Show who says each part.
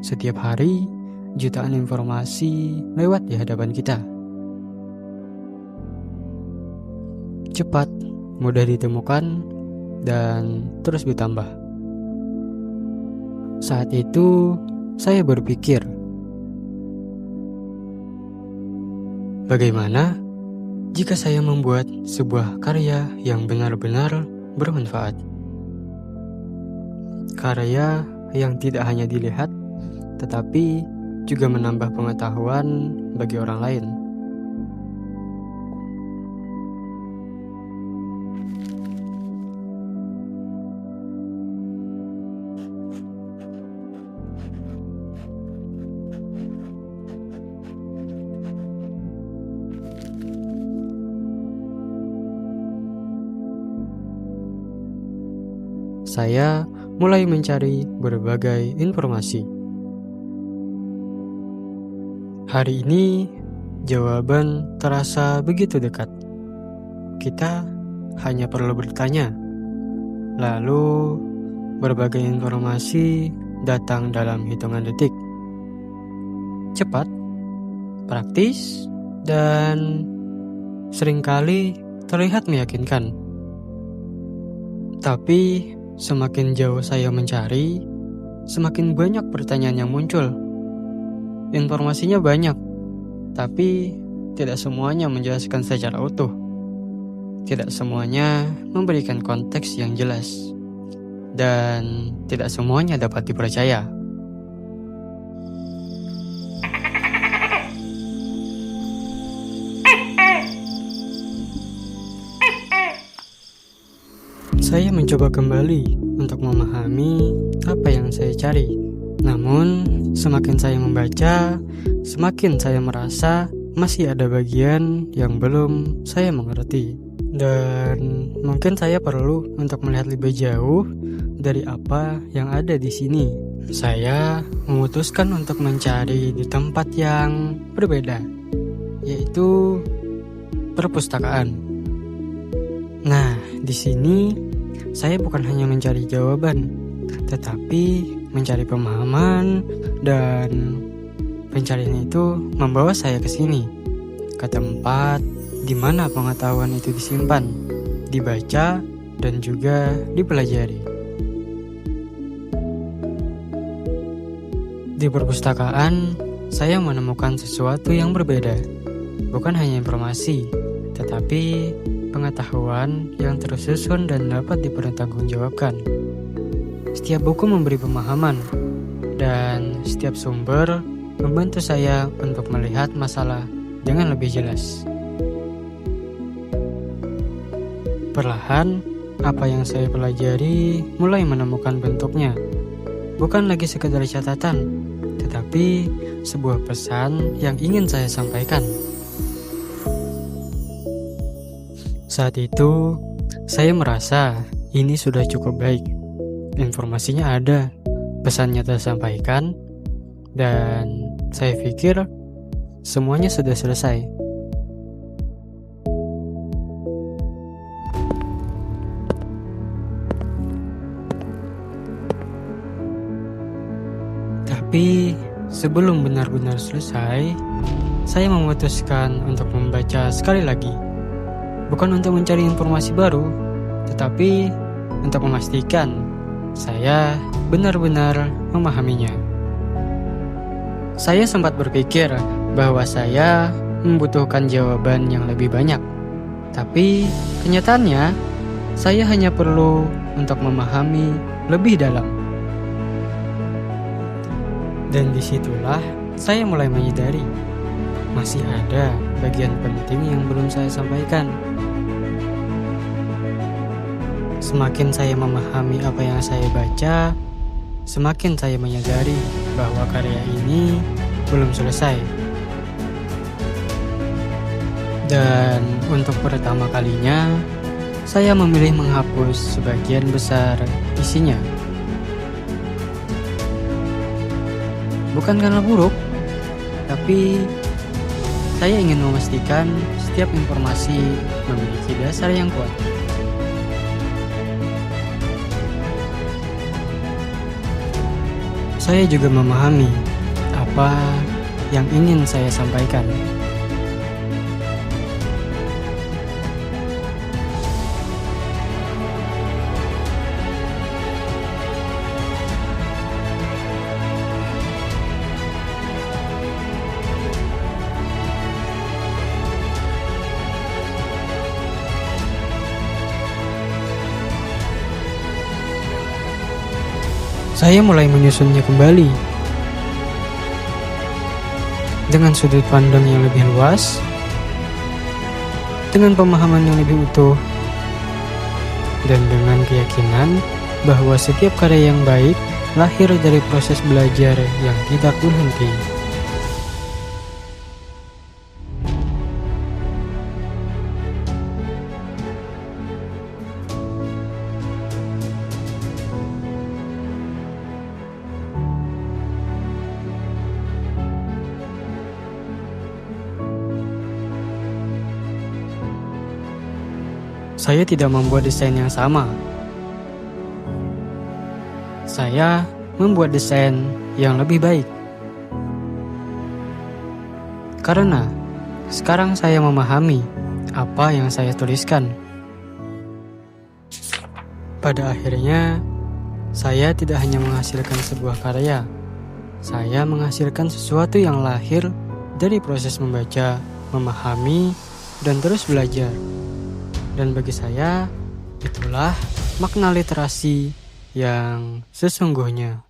Speaker 1: Setiap hari, jutaan informasi lewat di hadapan kita. Cepat, mudah ditemukan, dan terus bertambah. Saat itu, saya berpikir, bagaimana jika saya membuat sebuah karya yang benar-benar bermanfaat? Karya yang tidak hanya dilihat, tetapi juga menambah pengetahuan bagi orang lain. Saya mulai mencari berbagai informasi. Hari ini, jawaban terasa begitu dekat. Kita hanya perlu bertanya. Lalu, berbagai informasi datang dalam hitungan detik. Cepat, praktis, dan seringkali terlihat meyakinkan. Tapi, semakin jauh saya mencari, semakin banyak pertanyaan yang muncul. Informasinya banyak, tapi tidak semuanya menjelaskan secara utuh. Tidak semuanya memberikan konteks yang jelas. Dan tidak semuanya dapat dipercaya. Saya mencoba kembali untuk memahami apa yang saya cari. Namun, semakin saya membaca, semakin saya merasa masih ada bagian yang belum saya mengerti. Dan mungkin saya perlu untuk melihat lebih jauh dari apa yang ada di sini. Saya memutuskan untuk mencari di tempat yang berbeda, yaitu perpustakaan. Nah, di sini saya bukan hanya mencari jawaban, tetapi mencari pemahaman, dan pencarian itu membawa saya ke sini, ke tempat di mana pengetahuan itu disimpan, dibaca, dan juga dipelajari. Di perpustakaan, saya menemukan sesuatu yang berbeda, bukan hanya informasi, tetapi pengetahuan yang tersusun dan dapat dipertanggungjawabkan. Setiap buku memberi pemahaman, dan setiap sumber membantu saya untuk melihat masalah dengan lebih jelas. Perlahan, apa yang saya pelajari mulai menemukan bentuknya. Bukan lagi sekedar catatan, tetapi sebuah pesan yang ingin saya sampaikan. Saat itu, saya merasa ini sudah cukup baik. Informasinya ada, pesannya tersampaikan, dan saya pikir semuanya sudah selesai. Tapi sebelum benar-benar selesai, saya memutuskan untuk membaca sekali lagi. Bukan untuk mencari informasi baru, tetapi untuk memastikan saya benar-benar memahaminya. Saya sempat berpikir bahwa saya membutuhkan jawaban yang lebih banyak. Tapi kenyataannya, saya hanya perlu untuk memahami lebih dalam. Dan disitulah saya mulai menyadari masih ada bagian penting yang belum saya sampaikan. Semakin saya memahami apa yang saya baca, semakin saya menyadari bahwa karya ini belum selesai. Dan untuk pertama kalinya, saya memilih menghapus sebagian besar isinya. Bukan karena buruk, tapi saya ingin memastikan setiap informasi memiliki dasar yang kuat. saya juga memahami apa yang ingin saya sampaikan. Saya mulai menyusunnya kembali dengan sudut pandang yang lebih luas, dengan pemahaman yang lebih utuh, dan dengan keyakinan bahwa setiap karya yang baik lahir dari proses belajar yang tidak berhenti. Saya tidak membuat desain yang sama. Saya membuat desain yang lebih baik. Karena sekarang saya memahami apa yang saya tuliskan. Pada akhirnya, saya tidak hanya menghasilkan sebuah karya. Saya menghasilkan sesuatu yang lahir dari proses membaca, memahami, dan terus belajar. Dan bagi saya, itulah makna literasi yang sesungguhnya.